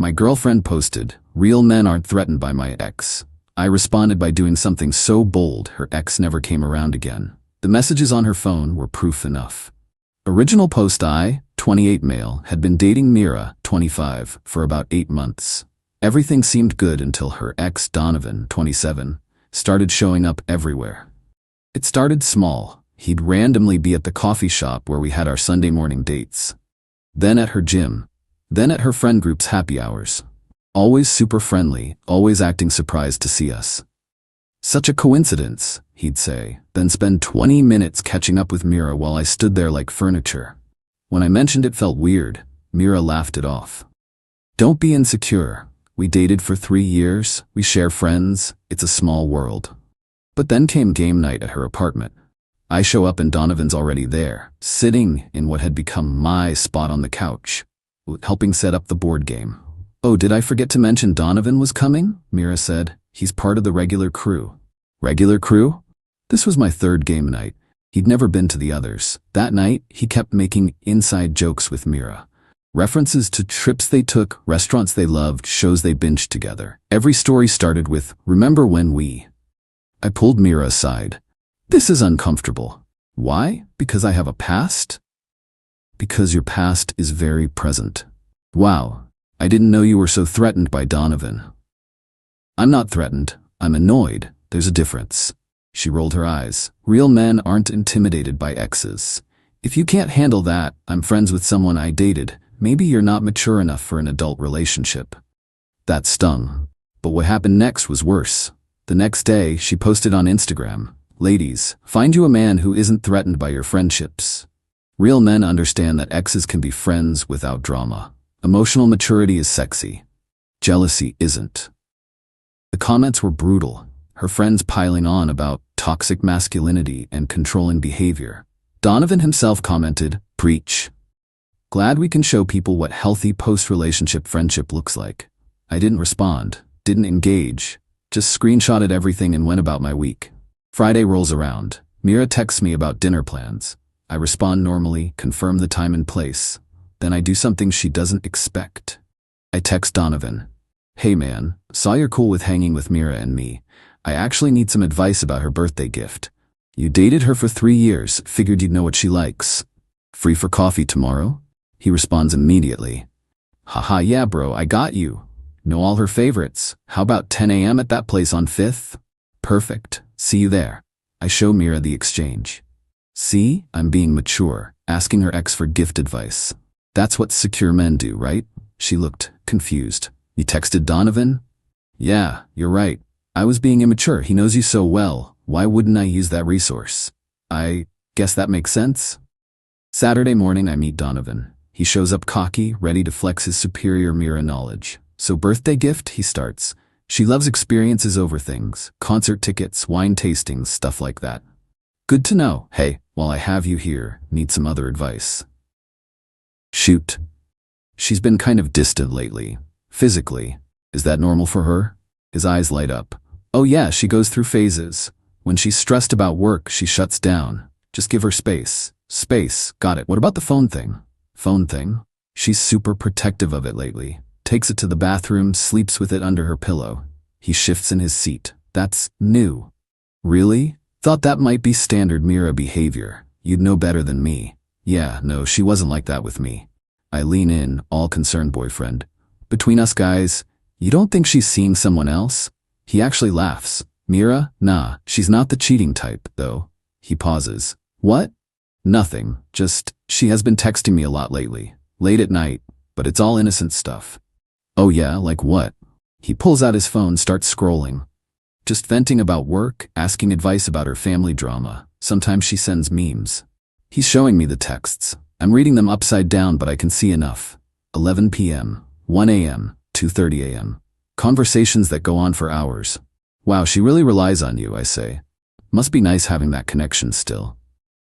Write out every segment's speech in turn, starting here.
My girlfriend posted, "Real men aren't threatened by my ex." I responded by doing something so bold her ex never came around again. The messages on her phone were proof enough. Original post: I, 28 male, had been dating Mira, 25, for about 8 months. Everything seemed good until her ex, Donovan, 27, started showing up everywhere. It started small. He'd randomly be at the coffee shop where we had our Sunday morning dates. Then at her gym. Then at her friend group's happy hours. Always super friendly, always acting surprised to see us. "Such a coincidence," he'd say, then spend 20 minutes catching up with Mira while I stood there like furniture. When I mentioned it felt weird, Mira laughed it off. "Don't be insecure. We dated for 3 years, we share friends, it's a small world." But then came game night at her apartment. I show up and Donovan's already there, sitting in what had become my spot on the couch, helping set up the board game. "Oh, did I forget to mention Donovan was coming?" Mira said. "He's part of the regular crew." Regular crew? This was my 3rd game night. He'd never been to the others. That night, he kept making inside jokes with Mira. References to trips they took, restaurants they loved, shows they binged together. Every story started with, "Remember when we..." I pulled Mira aside. "This is uncomfortable." "Why? Because I have a past?" "Because your past is very present." "Wow. I didn't know you were so threatened by Donovan." "I'm not threatened. I'm annoyed. There's a difference." She rolled her eyes. "Real men aren't intimidated by exes. If you can't handle that, I'm friends with someone I dated. Maybe you're not mature enough for an adult relationship." That stung. But what happened next was worse. The next day, she posted on Instagram, "Ladies, find you a man who isn't threatened by your friendships. Real men understand that exes can be friends without drama. Emotional maturity is sexy. Jealousy isn't." The comments were brutal. Her friends piling on about toxic masculinity and controlling behavior. Donovan himself commented, "Preach. Glad we can show people what healthy post-relationship friendship looks like." I didn't respond, didn't engage, just screenshotted everything and went about my week. Friday rolls around. Mira texts me about dinner plans. I respond normally, confirm the time and place. Then I do something she doesn't expect. I text Donovan, "Hey man, saw you're cool with hanging with Mira and me. I actually need some advice about her birthday gift. You dated her for 3 years, figured you'd know what she likes. Free for coffee tomorrow?" He responds immediately, "Haha, yeah bro, I got you. Know all her favorites. How about 10 a.m. at that place on 5th? Perfect. See you there." I show Mira the exchange. "See, I'm being mature, asking her ex for gift advice. That's what secure men do, right?" She looked confused. "You texted Donovan?" "Yeah, you're right. I was being immature. He knows you so well. Why wouldn't I use that resource? I guess that makes sense." Saturday morning, I meet Donovan. He shows up cocky, ready to flex his superior Mira knowledge. "So birthday gift," he starts. "She loves experiences over things. Concert tickets, wine tastings, stuff like that." "Good to know. Hey, while I have you here, need some other advice." "Shoot." "She's been kind of distant lately. Physically. Is that normal for her?" His eyes light up. "Oh yeah, she goes through phases. When she's stressed about work, she shuts down. Just give her space." "Space, got it. What about the phone thing?" "Phone thing? She's super protective of it lately. Takes it to the bathroom, sleeps with it under her pillow." He shifts in his seat. "That's new." "Really? Thought that might be standard Mira behavior. You'd know better than me." "Yeah, no, she wasn't like that with me." I lean in, all concerned boyfriend. "Between us guys, you don't think she's seeing someone else?" He actually laughs. "Mira? Nah, she's not the cheating type, though." He pauses. "What?" "Nothing, just, she has been texting me a lot lately. Late at night, but it's all innocent stuff." "Oh yeah, like what?" He pulls out his phone, starts scrolling. "Just venting about work, asking advice about her family drama. Sometimes she sends memes." He's showing me the texts. I'm reading them upside down, but I can see enough. 11 p.m., 1 a.m., 2:30 a.m. Conversations that go on for hours. "Wow, she really relies on you," I say. "Must be nice having that connection still."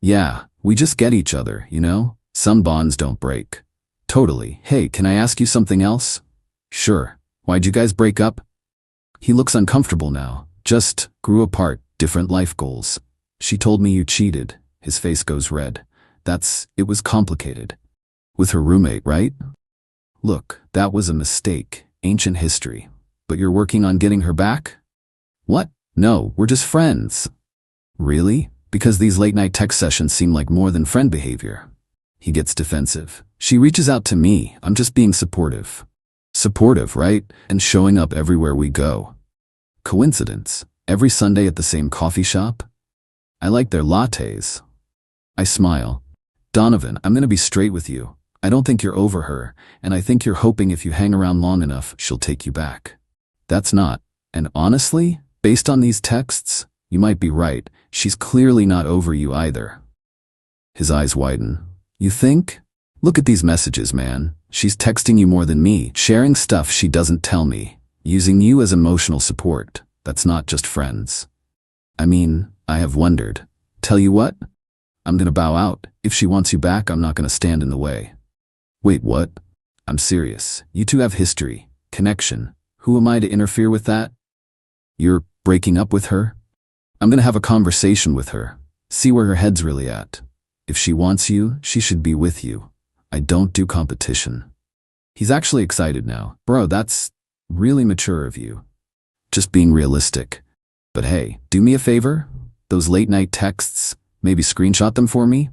"Yeah, we just get each other, you know? Some bonds don't break." "Totally. Hey, can I ask you something else?" "Sure. Why'd you guys break up?" He looks uncomfortable now. "Just grew apart, different life goals." "She told me you cheated." His face goes red. It was complicated." "With her roommate, right?" Look, that was a mistake, ancient history. But you're working on getting her back? What? No, we're just friends. Really? Because these late-night text sessions seem like more than friend behavior. He gets defensive. She reaches out to me. I'm just being supportive. Supportive, right? And showing up everywhere we go. Coincidence? Every Sunday at the same coffee shop? I like their lattes. I smile. Donovan, I'm gonna be straight with you. I don't think you're over her, and I think you're hoping if you hang around long enough, she'll take you back. That's not. And honestly, based on these texts, you might be right. She's clearly not over you either. His eyes widen. You think? Look at these messages, man. She's texting you more than me, sharing stuff she doesn't tell me, using you as emotional support. That's not just friends. I mean, I have wondered. Tell you what? I'm gonna bow out. If she wants you back, I'm not gonna stand in the way. Wait, what? I'm serious. You two have history, connection. Who am I to interfere with that? You're breaking up with her? I'm gonna have a conversation with her. See where her head's really at. If she wants you, she should be with you. I don't do competition. He's actually excited now. Bro, that's really mature of you. Just being realistic. But hey, do me a favor? Those late-night texts, maybe screenshot them for me?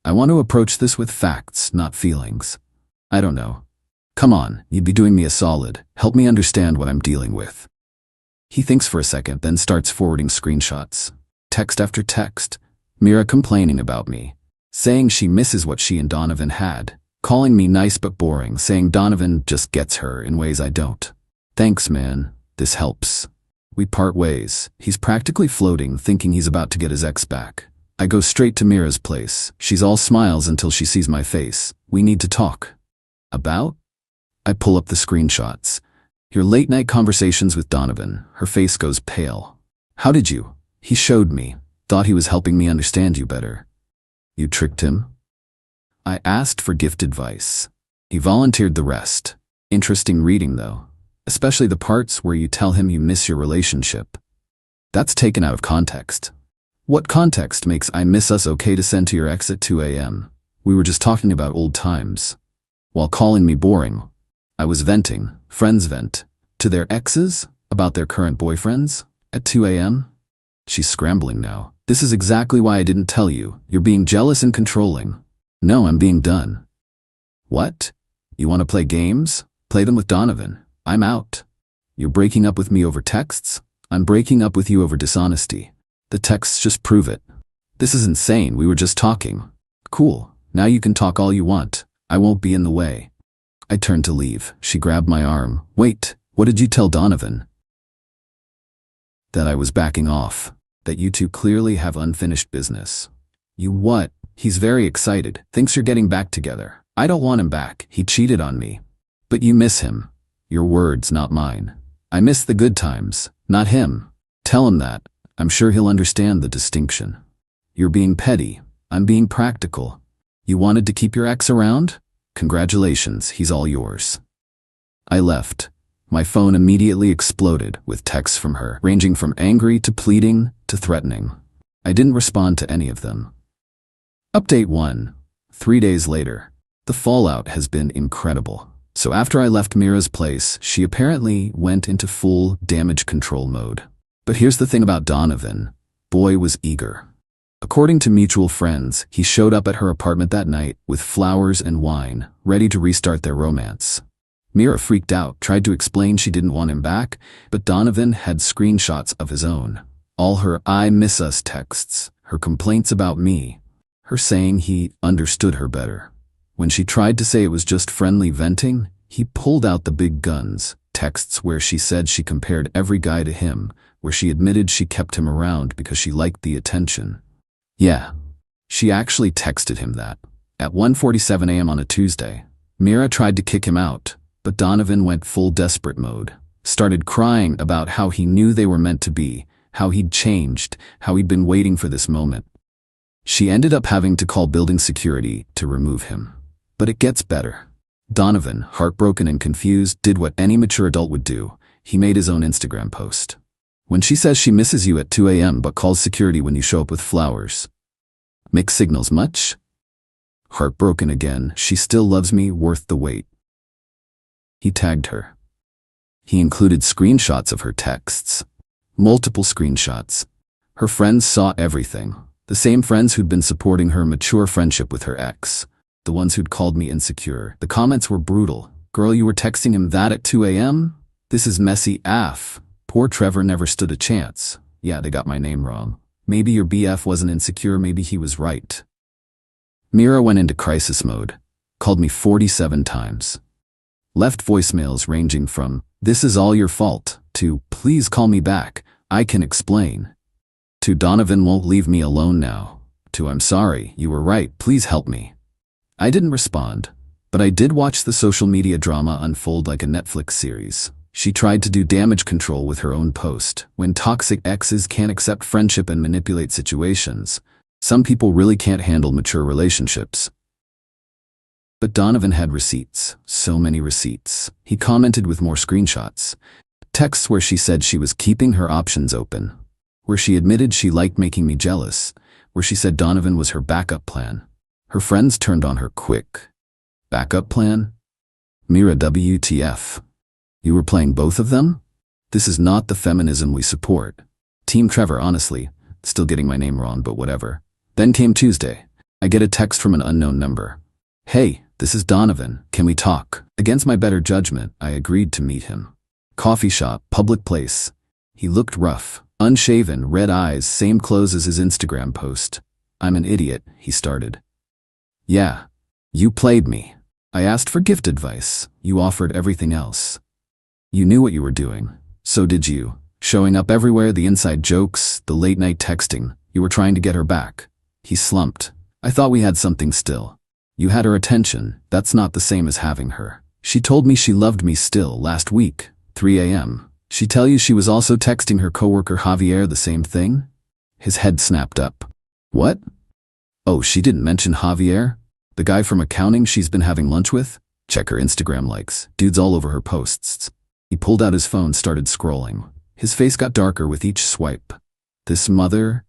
I want to approach this with facts, not feelings. I don't know. Come on, you'd be doing me a solid. Help me understand what I'm dealing with. He thinks for a second, then starts forwarding screenshots. Text after text. Mira complaining about me. Saying she misses what she and Donovan had. Calling me nice but boring, saying Donovan just gets her in ways I don't. Thanks, man. This helps. We part ways. He's practically floating, thinking he's about to get his ex back. I go straight to Mira's place. She's all smiles until she sees my face. We need to talk. About? I pull up the screenshots. Your late-night conversations with Donovan. Her face goes pale. How did you? He showed me. Thought he was helping me understand you better. You tricked him? I asked for gift advice. He volunteered the rest. Interesting reading, though. Especially the parts where you tell him you miss your relationship. That's taken out of context. What context makes I miss us okay to send to your ex at 2 a.m.? We were just talking about old times. While calling me boring, I was venting, friends vent, to their exes about their current boyfriends at 2 a.m.? She's scrambling now. This is exactly why I didn't tell you. You're being jealous and controlling. No, I'm being done. What? You want to play games? Play them with Donovan. I'm out. You're breaking up with me over texts? I'm breaking up with you over dishonesty. The texts just prove it. This is insane. We were just talking. Cool. Now you can talk all you want. I won't be in the way. I turned to leave. She grabbed my arm. Wait, what did you tell Donovan? That I was backing off. That you two clearly have unfinished business. You what? He's very excited. Thinks you're getting back together. I don't want him back. He cheated on me. But you miss him. Your words, not mine. I miss the good times, not him. Tell him that. I'm sure he'll understand the distinction. You're being petty. I'm being practical. You wanted to keep your ex around? Congratulations, he's all yours. I left. My phone immediately exploded with texts from her, ranging from angry to pleading to threatening. I didn't respond to any of them. Update 1. 3 days later. The fallout has been incredible. So after I left Mira's place, she apparently went into full damage control mode. But here's the thing about Donovan. Boy was eager. According to mutual friends, he showed up at her apartment that night with flowers and wine, ready to restart their romance. Mira freaked out, tried to explain she didn't want him back, but Donovan had screenshots of his own. All her "I miss us" texts, her complaints about me, her saying he understood her better. When she tried to say it was just friendly venting, he pulled out the big guns, texts where she said she compared every guy to him, where she admitted she kept him around because she liked the attention. Yeah, she actually texted him that. At 1:47 a.m. on a Tuesday, Mira tried to kick him out, but Donovan went full desperate mode. Started crying about how he knew they were meant to be, how he'd changed, how he'd been waiting for this moment. She ended up having to call building security to remove him. But it gets better. Donovan, heartbroken and confused, did what any mature adult would do. He made his own Instagram post. When she says she misses you at 2 a.m. but calls security when you show up with flowers. Mixed signals much? Heartbroken again, she still loves me, worth the wait. He tagged her. He included screenshots of her texts. Multiple screenshots. Her friends saw everything. The same friends who'd been supporting her mature friendship with her ex. The ones who'd called me insecure. The comments were brutal. Girl, you were texting him that at 2 a.m.? This is messy AF. Poor Trevor never stood a chance. Yeah, they got my name wrong. Maybe your BF wasn't insecure, maybe he was right. Mira went into crisis mode. Called me 47 times. Left voicemails ranging from, "This is all your fault," to, "Please call me back, I can explain," to, "Donovan won't leave me alone now," to, "I'm sorry, you were right, please help me." I didn't respond, but I did watch the social media drama unfold like a Netflix series. She tried to do damage control with her own post. When toxic exes can't accept friendship and manipulate situations, some people really can't handle mature relationships. But Donovan had receipts, so many receipts. He commented with more screenshots. Texts where she said she was keeping her options open. Where she admitted she liked making me jealous. Where she said Donovan was her backup plan. Her friends turned on her quick. Backup plan? Mira, WTF. You were playing both of them? This is not the feminism we support. Team Trevor, honestly. Still getting my name wrong, but whatever. Then came Tuesday. I get a text from an unknown number. "Hey, this is Donovan. Can we talk?" Against my better judgment, I agreed to meet him. Coffee shop, public place. He looked rough, unshaven, red eyes, same clothes as his Instagram post. "I'm an idiot," he started. "Yeah, you played me. I asked for gift advice. You offered everything else. You knew what you were doing. So did you. Showing up everywhere, the inside jokes, the late night texting. You were trying to get her back." He slumped. "I thought we had something still. You had her attention. That's not the same as having her. She told me she loved me still last week, 3 a.m. She tell you she was also texting her coworker Javier the same thing?" His head snapped up. "What? Oh, she didn't mention Javier? The guy from accounting she's been having lunch with? Check her Instagram likes. Dudes all over her posts." He pulled out his phone, started scrolling. His face got darker with each swipe. "This mother?"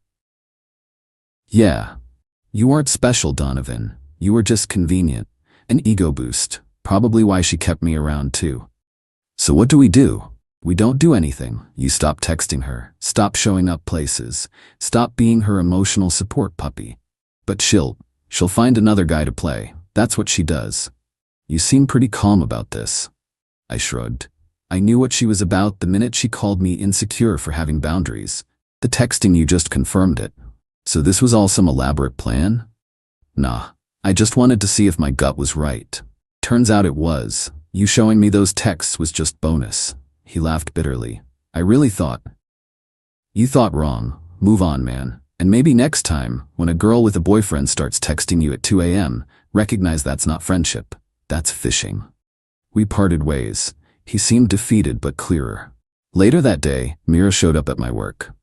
"Yeah. You aren't special, Donovan. You were just convenient. An ego boost. Probably why she kept me around too." "So what do we do?" "We don't do anything. You stop texting her. Stop showing up places. Stop being her emotional support puppy. But she'll find another guy to play. That's what she does." "You seem pretty calm about this." I shrugged. I knew what she was about the minute she called me insecure for having boundaries. The texting you just confirmed it. "So this was all some elaborate plan?" "Nah. I just wanted to see if my gut was right. Turns out it was. You showing me those texts was just bonus." He laughed bitterly. "I really thought." "You thought wrong. Move on, man. And maybe next time, when a girl with a boyfriend starts texting you at 2 a.m., recognize that's not friendship. That's fishing." We parted ways. He seemed defeated but clearer. Later that day, Mira showed up at my work.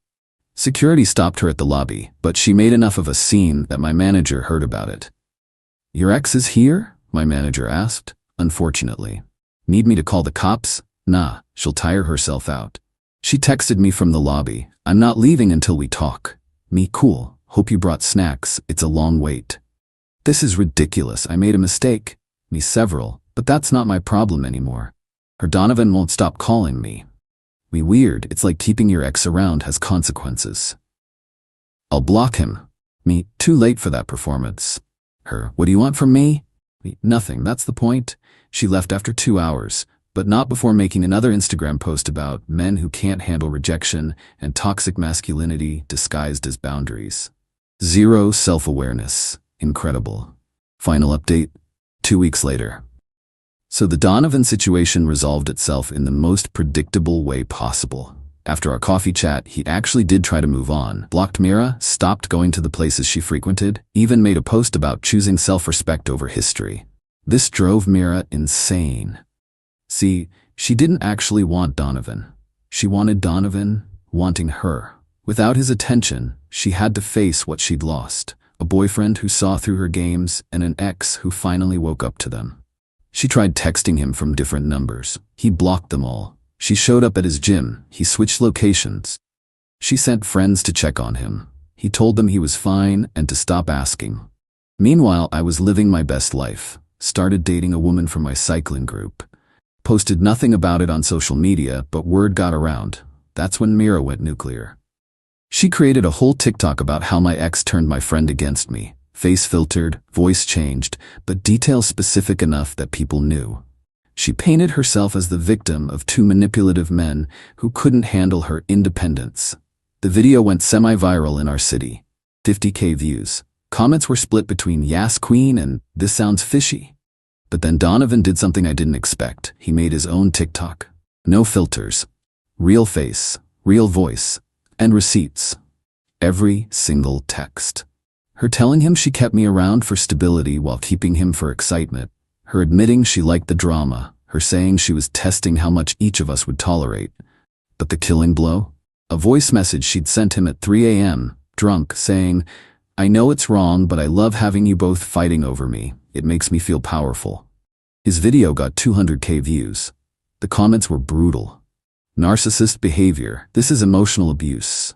Security stopped her at the lobby, but she made enough of a scene that my manager heard about it. "Your ex is here?" my manager asked. "Unfortunately." "Need me to call the cops?" "Nah, she'll tire herself out." She texted me from the lobby. "I'm not leaving until we talk." Me, "Cool. Hope you brought snacks. It's a long wait." "This is ridiculous. I made a mistake." Me, "Several, but that's not my problem anymore. Her Donovan won't stop calling me." Me, "Weird. It's like keeping your ex around has consequences." "I'll block him." Me, "Too late for that performance." Her, "What do you want from me?" Me, "Nothing. That's the point." She left after 2 hours, but not before making another Instagram post about men who can't handle rejection and toxic masculinity disguised as boundaries. Zero self-awareness. Incredible. Final update, 2 weeks later. So the Donovan situation resolved itself in the most predictable way possible. After our coffee chat, he actually did try to move on, blocked Mira, stopped going to the places she frequented, even made a post about choosing self-respect over history. This drove Mira insane. See, she didn't actually want Donovan. She wanted Donovan wanting her. Without his attention, she had to face what she'd lost, a boyfriend who saw through her games and an ex who finally woke up to them. She tried texting him from different numbers. He blocked them all. She showed up at his gym. He switched locations. She sent friends to check on him. He told them he was fine and to stop asking. Meanwhile, I was living my best life. Started dating a woman from my cycling group. Posted nothing about it on social media, but word got around. That's when Mira went nuclear. She created a whole TikTok about how my ex turned my friend against me. Face filtered, voice changed, but details specific enough that people knew. She painted herself as the victim of two manipulative men who couldn't handle her independence. The video went semi-viral in our city. 50K views. Comments were split between "Yas Queen" and "This sounds fishy." But then Donovan did something I didn't expect. He made his own TikTok. No filters. Real face, real voice, and receipts. Every single text. Her telling him she kept me around for stability while keeping him for excitement. Her admitting she liked the drama. Her saying she was testing how much each of us would tolerate. But the killing blow? A voice message she'd sent him at 3 a.m., drunk, saying, "I know it's wrong, but I love having you both fighting over me. It makes me feel powerful." His video got 200K views. The comments were brutal. "Narcissist behavior. This is emotional abuse."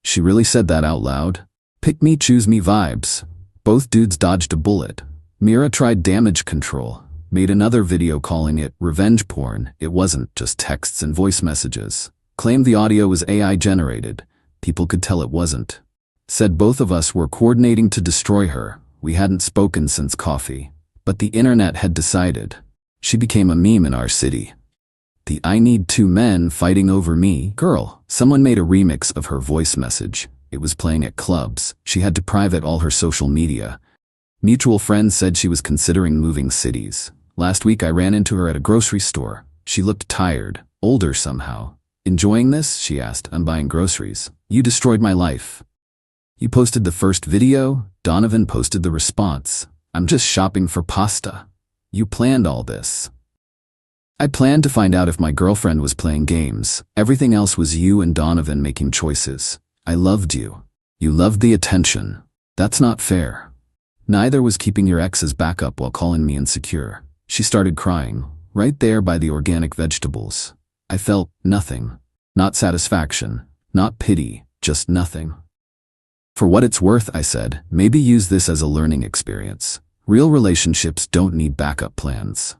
She really said that out loud? Pick me, choose me vibes. Both dudes dodged a bullet. Mira tried damage control. Made another video calling it revenge porn. It wasn't just texts and voice messages. Claimed the audio was AI generated. People could tell it wasn't. Said both of us were coordinating to destroy her. We hadn't spoken since coffee. But the internet had decided. She became a meme in our city. The "I need two men fighting over me" girl. Someone made a remix of her voice message. It was playing at clubs. She had to private all her social media. Mutual friends said she was considering moving cities. Last week I ran into her at a grocery store. She looked tired, older somehow. "Enjoying this?" she asked. "I'm buying groceries." "You destroyed my life." You posted the first video, Donovan posted the response. "I'm just shopping for pasta." You planned all this. I planned to find out if my girlfriend was playing games. Everything else was you and Donovan making choices. I loved you. You loved the attention. That's not fair. Neither was keeping your ex's backup while calling me insecure. She started crying, right there by the organic vegetables. I felt nothing. Not satisfaction, not pity, just nothing. "For what it's worth," I said, "maybe use this as a learning experience. Real relationships don't need backup plans."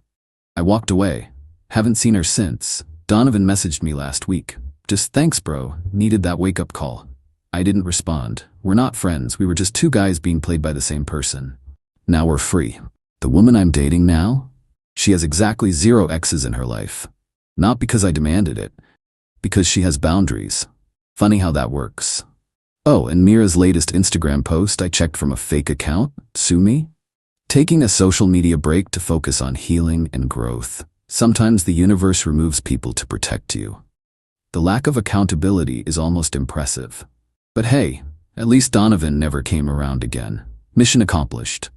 I walked away. Haven't seen her since. Donovan messaged me last week. "Just thanks, bro. Needed that wake-up call." I didn't respond. We're not friends. We were just two guys being played by the same person. Now we're free. The woman I'm dating now? She has exactly 0 exes in her life. Not because I demanded it. Because she has boundaries. Funny how that works. Oh, and Mira's latest Instagram post I checked from a fake account? Sue me? Taking a social media break to focus on healing and growth. Sometimes the universe removes people to protect you. The lack of accountability is almost impressive. But hey, at least Donovan never came around again. Mission accomplished.